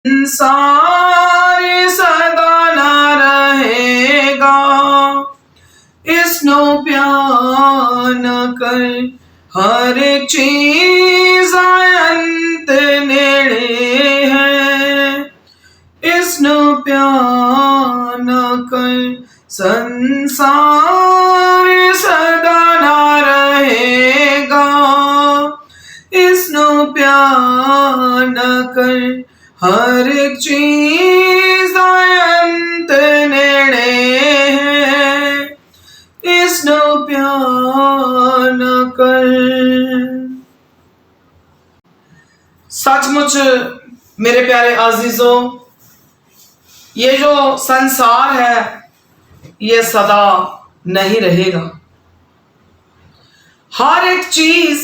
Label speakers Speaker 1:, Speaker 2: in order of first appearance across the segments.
Speaker 1: संसार सदा न रहेगा, इसनो प्यार न कर, हर एक चीज अंत नेड़े है। इसनो प्यार न कर, संसार सदा न रहेगा, इसनो प्यार न कर, हर एक चीज अंत नेड़े है। इसनो प्यार न कर। सचमुच मेरे प्यारे अजीजों, ये जो संसार है ये सदा नहीं रहेगा। हर एक चीज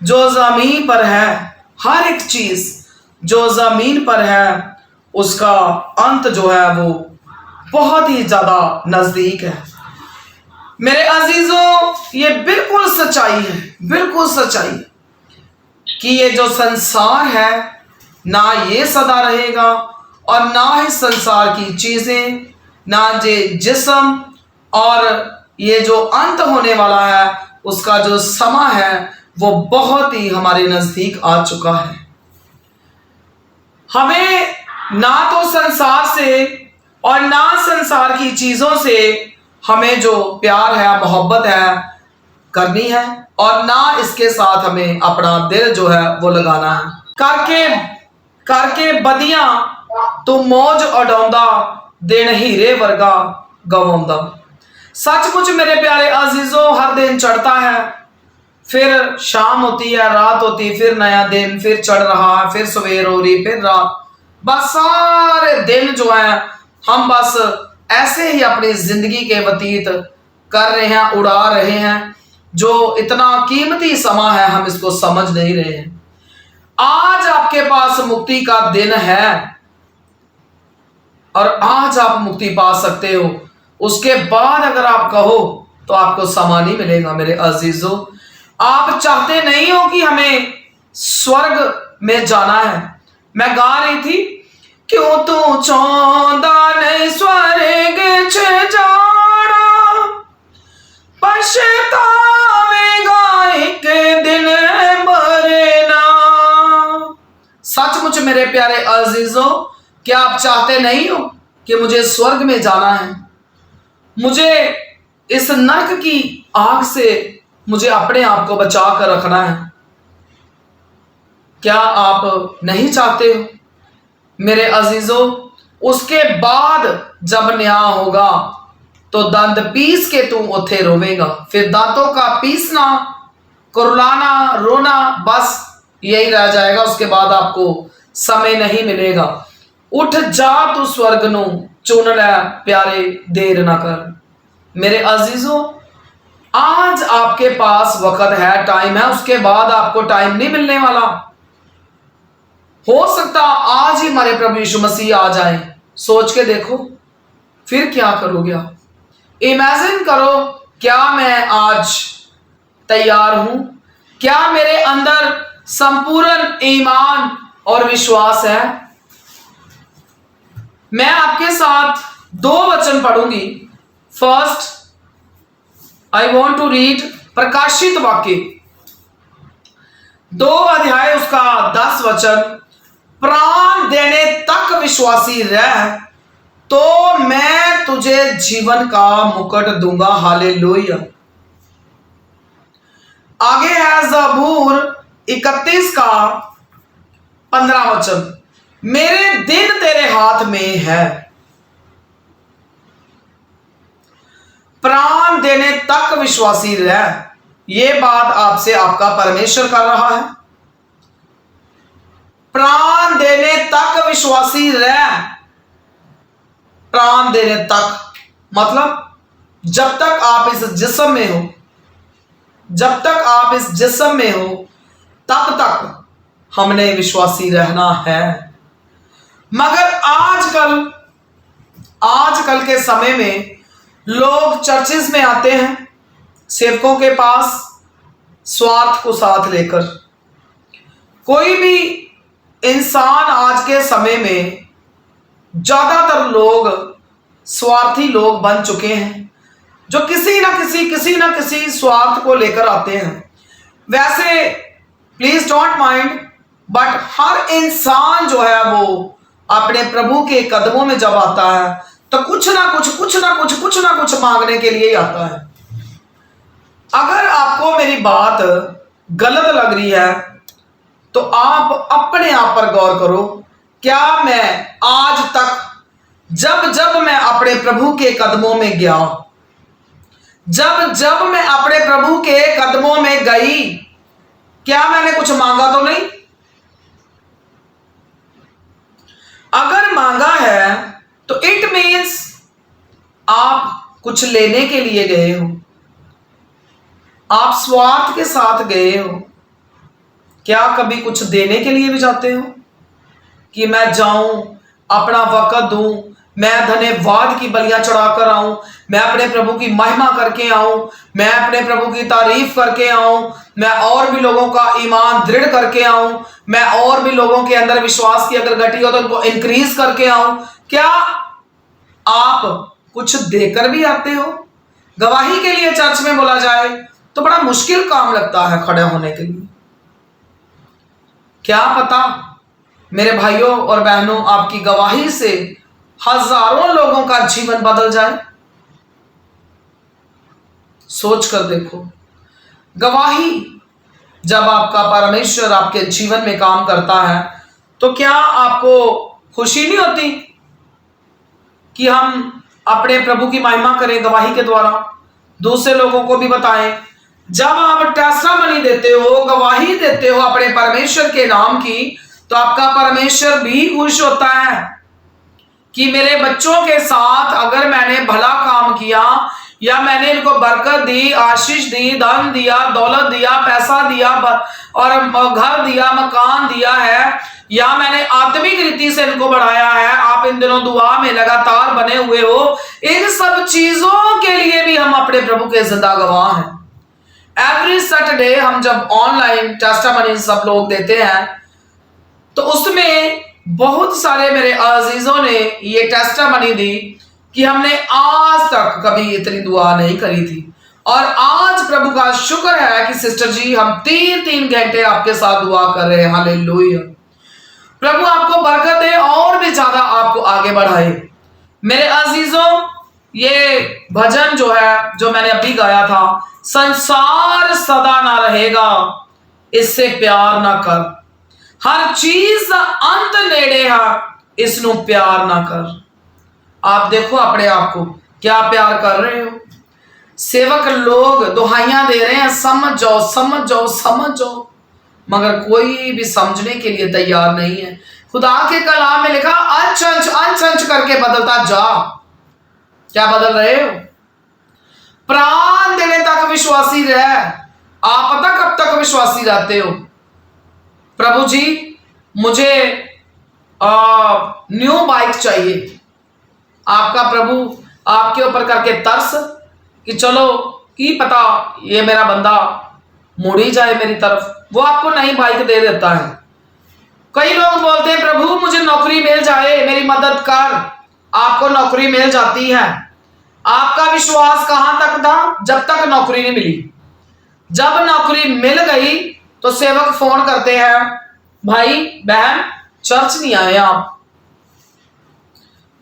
Speaker 1: जो जमीन पर है, हर एक चीज जो जमीन पर है, उसका अंत जो है वो बहुत ही ज्यादा नजदीक है। मेरे अजीजों, ये बिल्कुल सच्चाई है, बिल्कुल सच्चाई है कि ये जो संसार है ना ये सदा रहेगा, और ना ही संसार की चीजें, ना ये जिस्म, और ये जो अंत होने वाला है उसका जो समा है वो बहुत ही हमारे नजदीक आ चुका है। हमें ना तो संसार से और ना संसार की चीजों से हमें जो प्यार है, मोहब्बत है करनी है, और ना इसके साथ हमें अपना दिल जो है वो लगाना है। करके बदियां तू मौज उड़ाउंदा, दिन हीरे वर्गा गवाउंदा। सचमुच मेरे प्यारे अजीजों, हर दिन चढ़ता है, फिर शाम होती है, रात होती है, फिर नया दिन फिर चढ़ रहा है, फिर सवेर हो रही, फिर रात। बस सारे दिन जो है हम बस ऐसे ही अपनी जिंदगी के व्यतीत कर रहे हैं, उड़ा रहे हैं। जो इतना कीमती समा है हम इसको समझ नहीं रहे हैं। आज आपके पास मुक्ति का दिन है और आज आप मुक्ति पा सकते हो। उसके बाद अगर आप कहो तो आपको समा नहीं मिलेगा। मेरे अजीजों, आप चाहते नहीं हो कि हमें स्वर्ग में जाना है। मैं गा रही थी, क्यों तू चाहता नहीं स्वर्ग च जाना, पछतावेगा एक दिन मरना। सचमुच मेरे प्यारे अजीजों, क्या आप चाहते नहीं हो कि मुझे स्वर्ग में जाना है? मुझे इस नरक की आग से मुझे अपने आप को बचा कर रखना है। क्या आप नहीं चाहते हो? मेरे अजीजों, उसके बाद जब न्याय होगा तो दंद पीस के तू उथे रोवेगा। फिर दांतों का पीसना, कुरलाना, रोना, बस यही रह जाएगा। उसके बाद आपको समय नहीं मिलेगा। उठ जा तू स्वर्ग नू चुन लै प्यारे, देर ना कर। मेरे अजीजों, आज आपके पास वक्त है, टाइम है, उसके बाद आपको टाइम नहीं मिलने वाला। हो सकता आज ही हमारे प्रभु यीशु मसीह आ जाए। सोच के देखो, फिर क्या करोगे आप? इमेजिन करो, क्या मैं आज तैयार हूं? क्या मेरे अंदर संपूर्ण ईमान और विश्वास है? मैं आपके साथ दो वचन पढ़ूंगी। First, I want to read प्रकाशित वाक्य 2 अध्याय उसका 10 वचन। प्राण देने तक विश्वासी रह तो मैं तुझे जीवन का मुकुट दूंगा। हालेलुया। आगे है ज़बूर 31 का 15 वचन। मेरे दिन तेरे हाथ में है, प्राण देने तक विश्वासी रह। यह बात आपसे आपका परमेश्वर कर रहा है। प्राण देने तक विश्वासी रह। प्राण देने तक मतलब जब तक आप इस जिस्म में हो, जब तक आप इस जिस्म में हो तब तक हमने विश्वासी रहना है। मगर आजकल के समय में लोग चर्चिस में आते हैं सेवकों के पास स्वार्थ को साथ लेकर। कोई भी इंसान आज के समय में ज्यादातर लोग स्वार्थी लोग बन चुके हैं, जो किसी ना किसी स्वार्थ को लेकर आते हैं। वैसे प्लीज डोंट माइंड, बट हर इंसान जो है वो अपने प्रभु के कदमों में जब आता है तो कुछ ना कुछ मांगने के लिए ही आता है। अगर आपको मेरी बात गलत लग रही है तो आप अपने आप पर गौर करो। क्या मैं आज तक जब मैं अपने प्रभु के कदमों में गया, जब मैं अपने प्रभु के कदमों में गई, क्या मैंने कुछ मांगा तो नहीं? अगर मांगा है तो इट मीन्स आप कुछ लेने के लिए गए हो, आप स्वार्थ के साथ गए हो। क्या कभी कुछ देने के लिए भी जाते हो कि मैं जाऊं, अपना वक़्त दूं, मैं धन्यवाद की बलियां चढ़ाकर आऊं, मैं अपने प्रभु की महिमा करके आऊं, मैं अपने प्रभु की तारीफ करके आऊं, मैं और भी लोगों का ईमान दृढ़ करके आऊं, मैं और भी लोगों के अंदर विश्वास की अगर घटी हो तो उनको इंक्रीज करके आऊं? क्या आप कुछ देकर भी आते हो? गवाही के लिए चर्च में बोला जाए तो बड़ा मुश्किल काम लगता है खड़े होने के लिए। क्या पता मेरे भाइयों और बहनों, आपकी गवाही से हजारों लोगों का जीवन बदल जाए। सोच कर देखो, गवाही जब आपका परमेश्वर आपके जीवन में काम करता है तो क्या आपको खुशी नहीं होती कि हम अपने प्रभु की महिमा करें गवाही के द्वारा, दूसरे लोगों को भी बताएं? जब आप टेस्टामनी देते हो, गवाही देते हो अपने परमेश्वर के नाम की, तो आपका परमेश्वर भी खुश होता है कि मेरे बच्चों के साथ अगर मैंने भला काम किया या मैंने इनको बरकत दी, आशीष दी, धन दिया, दौलत दिया, पैसा दिया और घर दिया, मकान दिया है, या मैंने आत्मिक रीति से इनको बढ़ाया है, आप इन दिनों दुआ में लगातार बने हुए हो, इन सब चीजों के लिए भी हम अपने प्रभु के जिंदा गवाह हैं। एवरी सैटरडे हम जब ऑनलाइन टेस्टामनी सब लोग देते हैं तो उसमें बहुत सारे मेरे अजीजों ने ये टेस्टामनी दी कि हमने आज तक कभी इतनी दुआ नहीं करी थी, और आज प्रभु का शुक्र है कि सिस्टर जी हम 3-3 घंटे आपके साथ दुआ कर रहे हैं। हालेलुया। प्रभु आपको बरकत दे और भी ज्यादा आपको आगे बढ़ाए। मेरे अजीजों, ये भजन जो है जो मैंने अभी गाया था, संसार सदा ना रहेगा इससे प्यार ना कर, हर चीज अंत नेड़े है इसनु प्यार ना कर। आप देखो अपने आप को, क्या प्यार कर रहे हो? सेवक लोग दुहाइयां दे रहे हैं, समझ जाओ समझ जाओ समझ जाओ, मगर कोई भी समझने के लिए तैयार नहीं है। खुदा के कलाम में लिखा अंश अंश करके बदलता जा। क्या बदल रहे हो? प्राण देने तक विश्वासी रह। आप पता कब तक विश्वासी रहते हो? प्रभु जी मुझे न्यू बाइक चाहिए, आपका प्रभु आपके ऊपर करके तरस कि चलो की पता ये मेरा बंदा मुड़ ही जाए मेरी तरफ, वो आपको नई बाइक दे देता है। कई लोग बोलते हैं प्रभु मुझे नौकरी मिल जाए, मेरी मदद कर। आपको नौकरी मिल जाती है। आपका विश्वास कहां तक था? जब तक नौकरी नहीं मिली। जब नौकरी मिल गई तो सेवक फोन करते हैं, भाई बहन चर्च नहीं आए आप।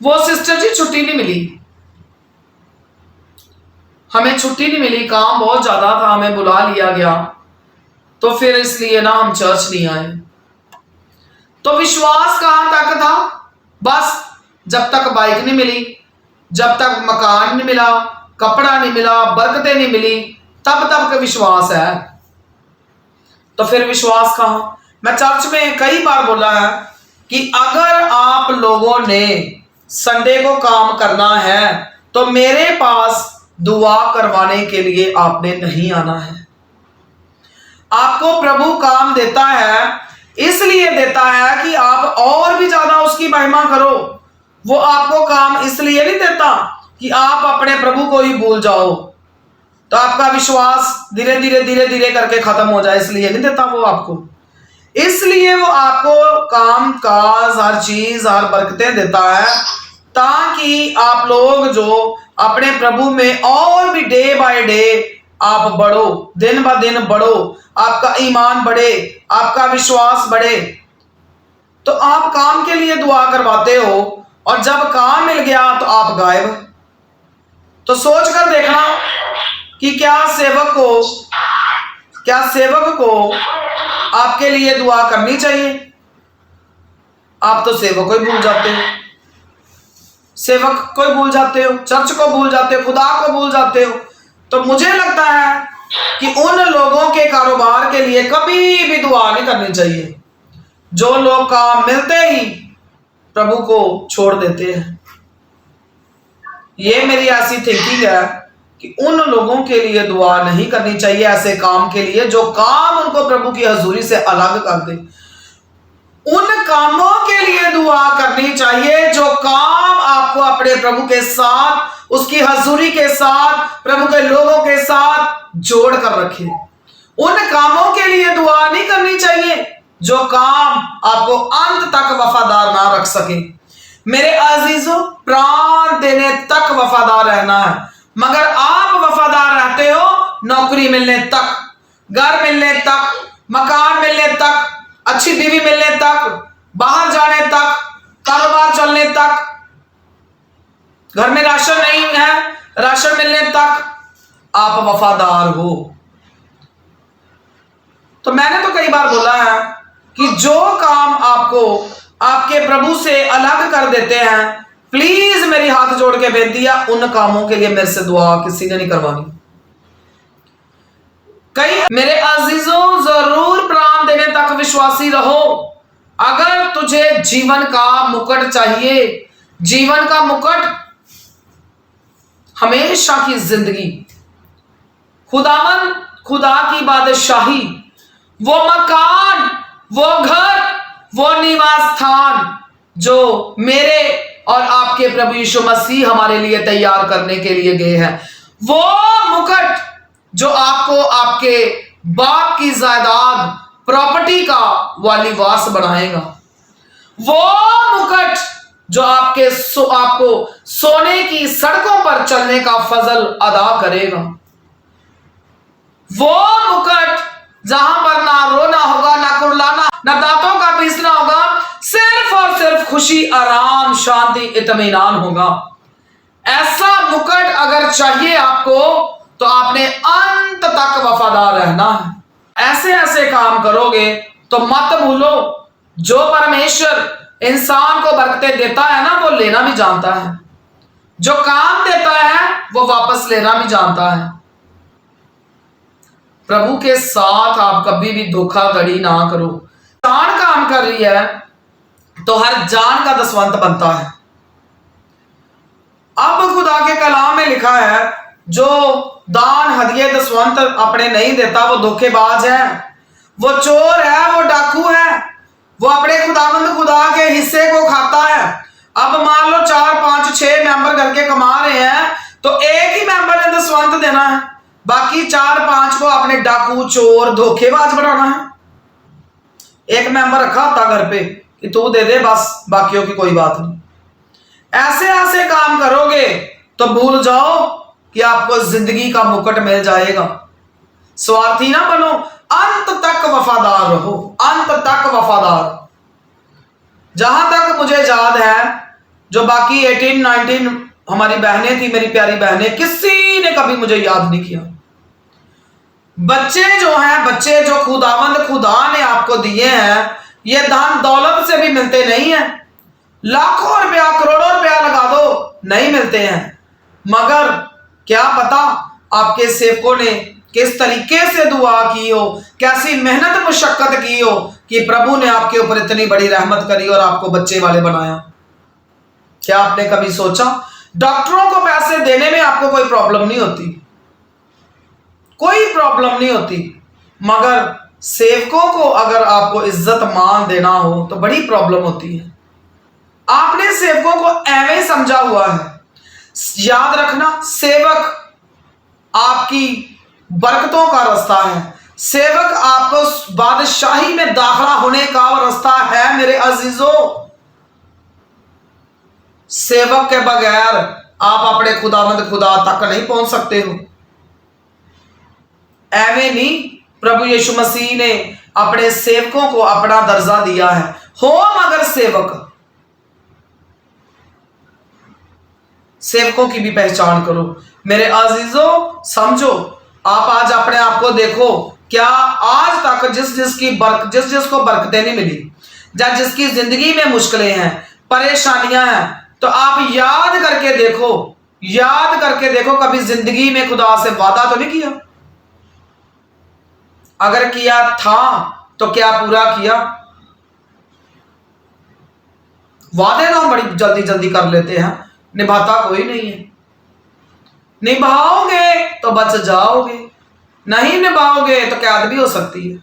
Speaker 1: वो सिस्टर जी छुट्टी नहीं मिली, हमें छुट्टी नहीं मिली, काम बहुत ज्यादा था, हमें बुला लिया गया, तो फिर इसलिए ना हम चर्च नहीं आए। तो विश्वास कहां तक था? बस जब तक बाइक नहीं मिली, जब तक मकान नहीं मिला, कपड़ा नहीं मिला, बरकतें नहीं मिली, तब तक का विश्वास है। तो फिर विश्वास कहां? मैं चर्च में कई बार बोला है कि अगर आप लोगों ने संडे को काम करना है तो मेरे पास दुआ करवाने के लिए आपने नहीं आना है। आपको प्रभु काम देता है, इसलिए देता है कि आप और भी ज्यादा उसकी महिमा करो। वो आपको काम इसलिए नहीं देता कि आप अपने प्रभु को ही भूल जाओ, तो आपका विश्वास धीरे धीरे करके खत्म हो जाए, इसलिए नहीं देता वो आपको। इसलिए वो आपको काम काज हर चीज हर बरकतें देता है, ताकि आप लोग जो अपने प्रभु में और भी डे बाय डे आप बढ़ो, दिन ब दिन बढ़ो, आपका ईमान बढ़े, आपका विश्वास बढ़े। तो आप काम के लिए दुआ करवाते हो और जब काम मिल गया तो आप गायब। तो सोच कर देखना कि क्या सेवक को आपके लिए दुआ करनी चाहिए। आप तो सेवक को ही भूल जाते हो, सेवक को ही भूल जाते हो, चर्च को भूल जाते हो, खुदा को भूल जाते हो। तो मुझे लगता है कि उन लोगों के कारोबार के लिए कभी भी दुआ नहीं करनी चाहिए जो लोग काम मिलते ही प्रभु को छोड़ देते हैं। ये मेरी ऐसी थिंकिंग है कि उन लोगों के लिए दुआ नहीं करनी चाहिए, ऐसे काम के लिए जो काम उनको प्रभु की हजूरी से अलग कर दे। उन कामों के लिए दुआ करनी चाहिए जो काम आपको अपने प्रभु के साथ, उसकी हजूरी के साथ, प्रभु के लोगों के साथ जोड़ कर रखे। उन कामों के लिए दुआ नहीं करनी चाहिए जो काम आपको अंत तक वफादार ना रख सके। मेरे अजीजों, प्राण देने तक वफादार रहना है, मगर आप वफादार रहते हो नौकरी मिलने तक, घर मिलने तक, मकान मिलने तक, अच्छी बीवी मिलने तक, बाहर जाने तक, कारोबार चलने तक, घर में राशन नहीं है, राशन मिलने तक आप वफादार हो। तो मैंने तो कई बार बोला है कि जो काम आपको आपके प्रभु से अलग कर देते हैं, प्लीज मेरी हाथ जोड़ के बेनती है, उन कामों के लिए मेरे से दुआ किसी ने नहीं करवानी। कई मेरे अजीजों, जरूर प्राण देने तक विश्वासी रहो। अगर तुझे जीवन का मुकुट चाहिए, जीवन का मुकुट, हमेशा की जिंदगी, खुदावन, खुदा की बादशाही, वो मकान, वो घर, वो निवास स्थान जो मेरे और आपके प्रभु यीशु मसीह हमारे लिए तैयार करने के लिए गए हैं, वो मुकुट जो आपको आपके बाप की जायदाद, प्रॉपर्टी का वालीवास बनाएगा, वो मुकुट जो आपको सोने की सड़कों पर चलने का फजल अदा करेगा, वो मुकुट जहां पर ना रोना होगा, ना कुर्लाना, ना दांतों का पीसना होगा, सिर्फ और सिर्फ खुशी, आराम, शांति, इत्मीनान होगा। ऐसा मुकुट अगर चाहिए आपको तो आपने अंत तक वफादार रहना है। ऐसे ऐसे काम करोगे तो मत भूलो, जो परमेश्वर इंसान को बरकतें देता है ना, वो लेना भी जानता है। जो काम देता है वो वापस लेना भी जानता है। प्रभु के साथ आप कभी भी धोखाधड़ी ना करो। जान काम कर रही है तो हर जान का दसवंत बनता है। अब खुदा के कलाम में लिखा है, जो दान हदिये दसवंत अपने नहीं देता वो धोखेबाज है, वो चोर है, वो डाकू है, वो अपने खुदावंद खुदा के हिस्से को खाता है। अब मान लो 4, 5, 6 मेंबर करके कमा रहे हैं, तो एक ही मेंबर ने दसवंत देना है, बाकी 4, 5 को अपने डाकू, चोर, धोखेबाज बनाना है। एक मेंबर रखा होता घर पे कि तू दे दे बस, बाकियों की कोई बात नहीं। ऐसे ऐसे काम करोगे तो भूल जाओ कि आपको जिंदगी का मुकुट मिल जाएगा। स्वार्थी ना बनो, अंत तक वफादार रहो, अंत तक वफादार। जहां तक मुझे याद है, जो बाकी 18, 19 हमारी बहनें थी, मेरी प्यारी बहनें, किसी ने कभी मुझे याद नहीं किया। बच्चे जो खुदावंद खुदा ने आपको दिए हैं, ये धन दौलत से भी मिलते नहीं है। लाखों रुपया, करोड़ों रुपया लगा दो, नहीं मिलते हैं। मगर क्या पता आपके सेवकों ने किस तरीके से दुआ की हो, कैसी मेहनत मुशक्कत की हो कि प्रभु ने आपके ऊपर इतनी बड़ी रहमत करी और आपको बच्चे वाले बनाया। क्या आपने कभी सोचा? डॉक्टरों को पैसे देने में आपको कोई प्रॉब्लम नहीं होती, कोई प्रॉब्लम नहीं होती, मगर सेवकों को अगर आपको इज्जत मान देना हो तो बड़ी प्रॉब्लम होती है। आपने सेवकों को ऐਵੇਂ समझा हुआ है। याद रखना, सेवक आपकी बरकतों का रास्ता है, सेवक आपको बादशाही में दाखिला होने का रास्ता है मेरे अजीजों। सेवक के बगैर आप अपने खुदावंद खुदा तक नहीं पहुंच सकते हो। ऐਵੇਂ नहीं, प्रभु यीशु मसीह ने अपने सेवकों को अपना दर्जा दिया है। हो मगर सेवकों की भी पहचान करो। मेरे अजीजों समझो, आप आज अपने आप को देखो, क्या आज तक जिस जिसको बरकतें नहीं मिली, या जिसकी जिंदगी में मुश्किलें हैं, परेशानियां हैं, तो आप याद करके देखो कभी जिंदगी में खुदा से वादा तो नहीं किया? अगर किया था तो क्या पूरा किया? वादे तो हम बड़ी जल्दी जल्दी कर लेते हैं, निभाता कोई नहीं है। निभाओगे तो बच जाओगे, नहीं निभाओगे तो क्या भी हो सकती है।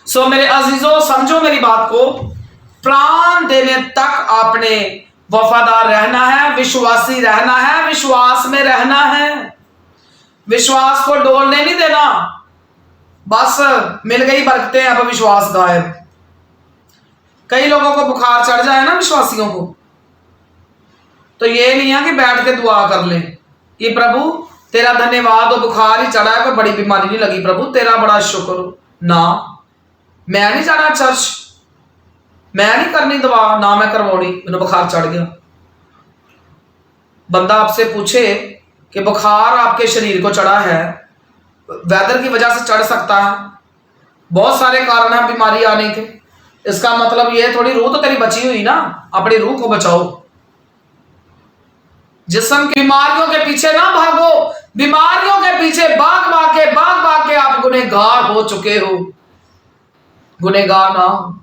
Speaker 1: सो मेरे अजीजों समझो मेरी बात को, प्राण देने तक आपने वफादार रहना है, विश्वासी रहना है, विश्वास में रहना है, विश्वास को डोलने नहीं देना। बस मिल गई बरकतें, अब विश्वास गायब। कई लोगों को बुखार चढ़ जाए ना, विश्वासियों को, तो ये नहीं है कि बैठ के दुआ कर ले कि प्रभु तेरा धन्यवाद, और बुखार ही चढ़ा है, कोई बड़ी बीमारी नहीं लगी, प्रभु तेरा बड़ा शुक्र हो ना। मैं नहीं जाना चर्च, मैं नहीं करनी दवा ना, मैं करवानी, मैंने बुखार चढ़ गया। बंदा आपसे पूछे कि बुखार आपके शरीर को चढ़ा है, वेदर की वजह से चढ़ सकता है, बहुत सारे कारण हैं बीमारी आने के। इसका मतलब ये थोड़ी रूह तो तेरी बची हुई ना, अपनी रूह को बचाओ। जिस्म की बीमारियों के पीछे ना भागो, बीमारियों के पीछे भाग भाग के आप गुनहगार हो चुके हो, गुनहगार ना हो।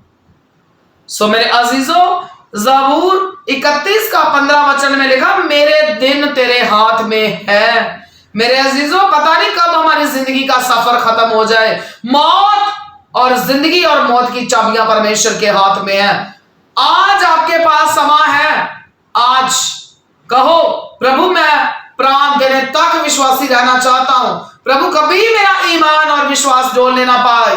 Speaker 1: सो मेरे अजीजों, ज़बूर 31 का 15 वचन में लिखा, मेरे दिन तेरे हाथ में है। मेरे अजीजों, पता नहीं कब हमारी जिंदगी का सफर खत्म हो जाए। मौत और जिंदगी और मौत की चाबियां परमेश्वर के हाथ में है। आज आपके पास समय है, आज कहो प्रभु मैं प्राण देने तक विश्वासी रहना चाहता हूं, प्रभु कभी मेरा ईमान और विश्वास डोल लेना पाए,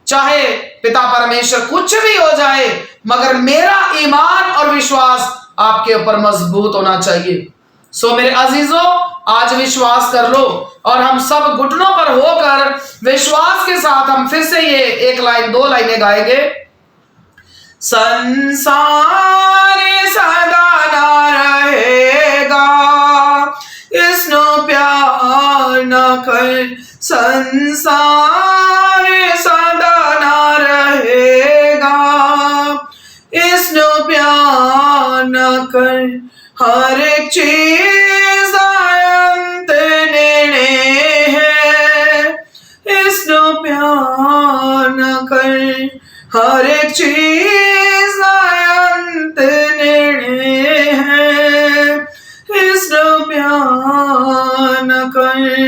Speaker 1: चाहे पिता परमेश्वर कुछ भी हो जाए, मगर मेरा ईमान और विश्वास आपके ऊपर मजबूत होना चाहिए। सो मेरे अजीजों, आज विश्वास कर लो, और हम सब घुटनों पर होकर विश्वास के साथ हम फिर से ये एक लाइन, दो लाइनें गाएंगे। संसार सदा ना रहेगा, इसनो प्यार न कर, संसार सदा ना रहेगा, इसनो प्यार न कर, हर एक चीज अंत निर्णय है, इसनो प्यार न कर, हर एक चीज अंत निर्णय है, इसनो प्यार न कर।